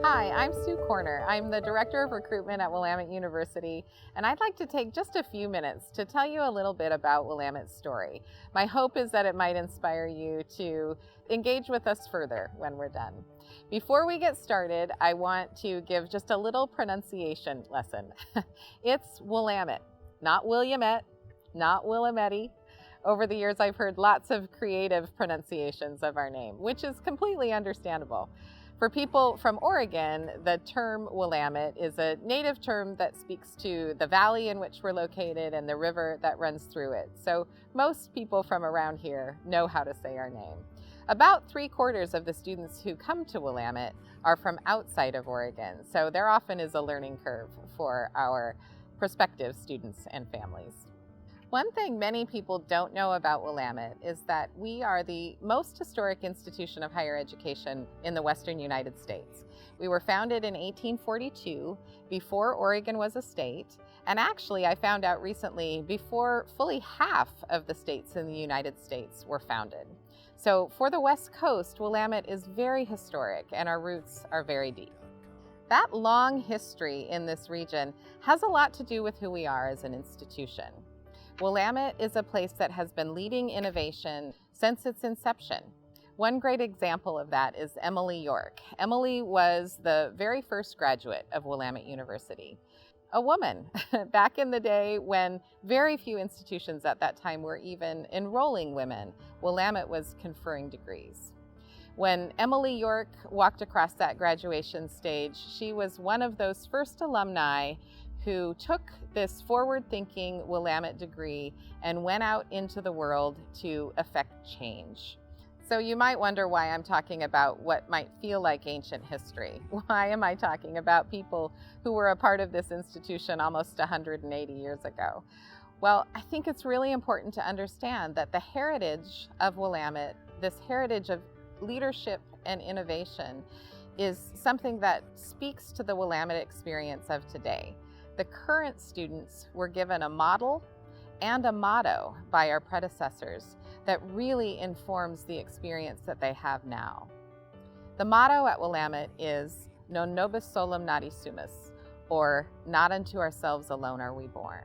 Hi, I'm Sue Corner. I'm the Director of Recruitment at Willamette University, and I'd like to take just a few minutes to tell you a little bit about Willamette's story. My hope is that it might inspire you to engage with us further when we're done. Before we get started, I want to give just a little pronunciation lesson. It's Willamette, not Willamette, not Willamette. Over the years, I've heard lots of creative pronunciations of our name, which is completely understandable. For people from Oregon, the term Willamette is a native term that speaks to the valley in which we're located and the river that runs through it. So most people from around here know how to say our name. About 3/4 of the students who come to Willamette are from outside of Oregon, so there often is a learning curve for our prospective students and families. One thing many people don't know about Willamette is that we are the most historic institution of higher education in the Western United States. We were founded in 1842, before Oregon was a state, and actually I found out recently before fully half of the states in the United States were founded. So for the West Coast, Willamette is very historic and our roots are very deep. That long history in this region has a lot to do with who we are as an institution. Willamette is a place that has been leading innovation since its inception. One great example of that is Emily York. Emily was the very first graduate of Willamette University, a woman back in the day when very few institutions at that time were even enrolling women. Willamette was conferring degrees. When Emily York walked across that graduation stage, she was one of those first alumni who took this forward-thinking Willamette degree and went out into the world to effect change. So you might wonder why I'm talking about what might feel like ancient history. Why am I talking about people who were a part of this institution almost 180 years ago? Well, I think it's really important to understand that the heritage of Willamette, this heritage of leadership and innovation, is something that speaks to the Willamette experience of today. The current students were given a model and a motto by our predecessors that really informs the experience that they have now. The motto at Willamette is Non nobis solum nati sumus, or not unto ourselves alone are we born.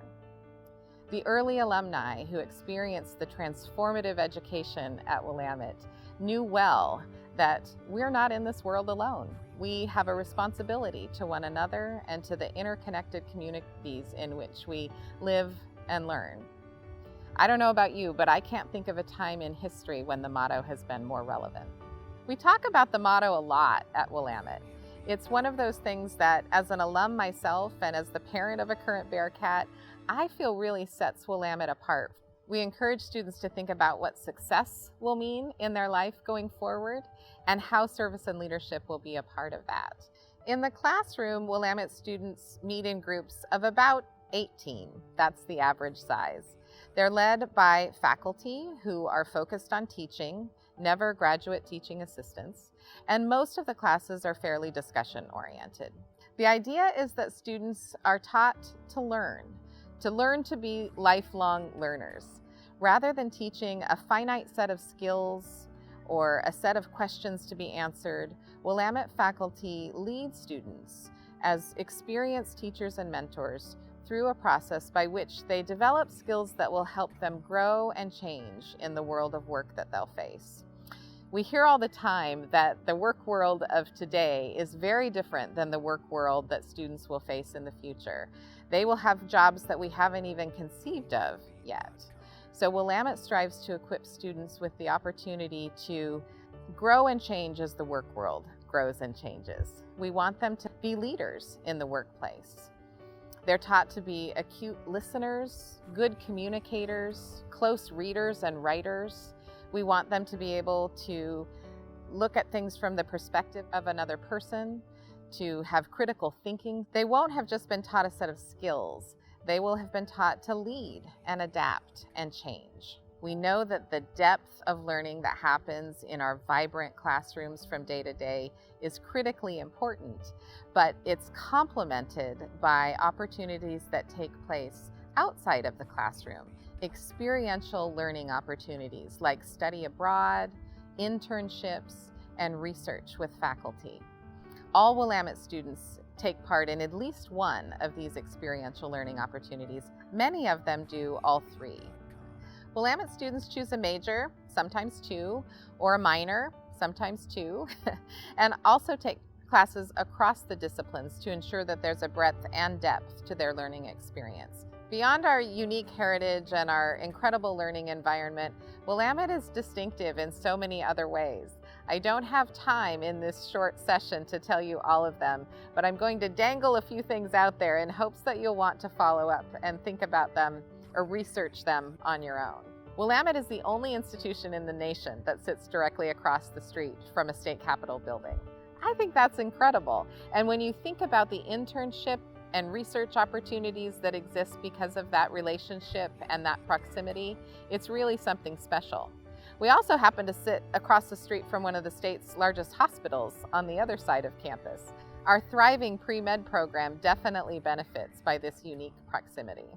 The early alumni who experienced the transformative education at Willamette knew well that we're not in this world alone. We have a responsibility to one another and to the interconnected communities in which we live and learn. I don't know about you, but I can't think of a time in history when the motto has been more relevant. We talk about the motto a lot at Willamette. It's one of those things that, as an alum myself and as the parent of a current Bearcat, I feel really sets Willamette apart. We encourage students to think about what success will mean in their life going forward and how service and leadership will be a part of that. In the classroom, Willamette students meet in groups of about 18. That's the average size. They're led by faculty who are focused on teaching, never graduate teaching assistants, and most of the classes are fairly discussion-oriented. The idea is that students are taught to learn to be lifelong learners. Rather than teaching a finite set of skills or a set of questions to be answered, Willamette faculty lead students as experienced teachers and mentors through a process by which they develop skills that will help them grow and change in the world of work that they'll face. We hear all the time that the work world of today is very different than the work world that students will face in the future. They will have jobs that we haven't even conceived of yet. So Willamette strives to equip students with the opportunity to grow and change as the work world grows and changes. We want them to be leaders in the workplace. They're taught to be acute listeners, good communicators, close readers and writers. We want them to be able to look at things from the perspective of another person, to have critical thinking. They won't have just been taught a set of skills. They will have been taught to lead and adapt and change. We know that the depth of learning that happens in our vibrant classrooms from day to day is critically important, but it's complemented by opportunities that take place outside of the classroom. Experiential learning opportunities like study abroad, internships, and research with faculty. All Willamette students take part in at least one of these experiential learning opportunities. Many of them do all three. Willamette students choose a major, sometimes two, or a minor, sometimes two, and also take classes across the disciplines to ensure that there's a breadth and depth to their learning experience. Beyond our unique heritage and our incredible learning environment, Willamette is distinctive in so many other ways. I don't have time in this short session to tell you all of them, but I'm going to dangle a few things out there in hopes that you'll want to follow up and think about them or research them on your own. Willamette is the only institution in the nation that sits directly across the street from a state capitol building. I think that's incredible. And when you think about the internship and research opportunities that exist because of that relationship and that proximity, it's really something special. We also happen to sit across the street from one of the state's largest hospitals on the other side of campus. Our thriving pre-med program definitely benefits by this unique proximity.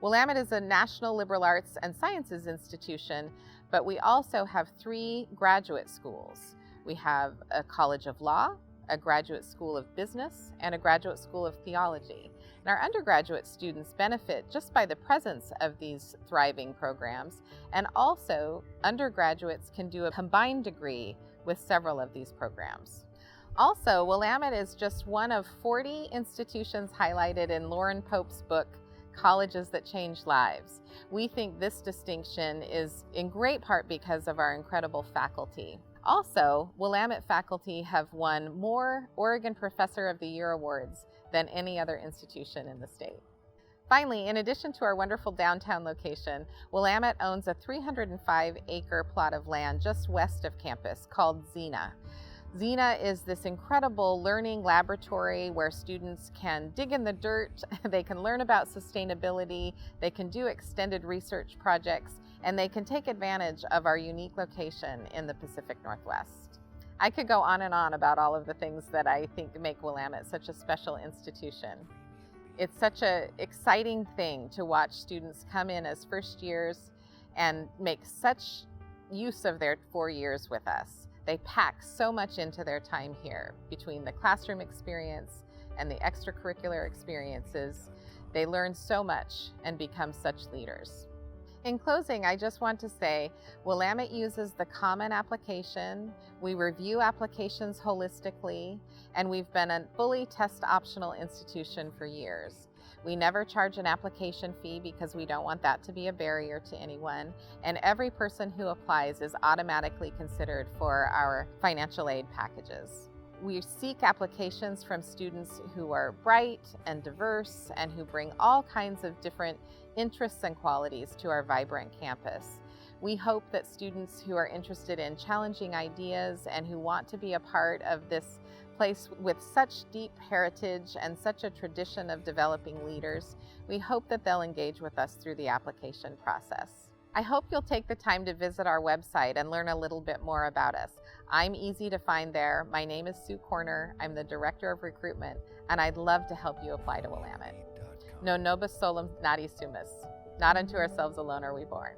Willamette is a national liberal arts and sciences institution, but we also have 3 graduate schools. We have a College of Law, a Graduate School of Business, and a Graduate School of Theology. And our undergraduate students benefit just by the presence of these thriving programs, and also undergraduates can do a combined degree with several of these programs. Also, Willamette is just one of 40 institutions highlighted in Lauren Pope's book, Colleges That Change Lives. We think this distinction is in great part because of our incredible faculty. Also, Willamette faculty have won more Oregon Professor of the Year awards than any other institution in the state. Finally, in addition to our wonderful downtown location, Willamette owns a 305-acre plot of land just west of campus called Xena. Xena is this incredible learning laboratory where students can dig in the dirt, they can learn about sustainability, they can do extended research projects, and they can take advantage of our unique location in the Pacific Northwest. I could go on and on about all of the things that I think make Willamette such a special institution. It's such an exciting thing to watch students come in as first years and make such use of their 4 years with us. They pack so much into their time here between the classroom experience and the extracurricular experiences. They learn so much and become such leaders. In closing, I just want to say Willamette uses the Common Application. We review applications holistically, and we've been a fully test-optional institution for years. We never charge an application fee because we don't want that to be a barrier to anyone, and every person who applies is automatically considered for our financial aid packages. We seek applications from students who are bright and diverse and who bring all kinds of different interests and qualities to our vibrant campus. We hope that students who are interested in challenging ideas and who want to be a part of this place with such deep heritage and such a tradition of developing leaders, we hope that they'll engage with us through the application process. I hope you'll take the time to visit our website and learn a little bit more about us. I'm easy to find there. My name is Sue Corner. I'm the Director of Recruitment, and I'd love to help you apply to Willamette. No nobis solum nati sumus. Not unto ourselves alone are we born.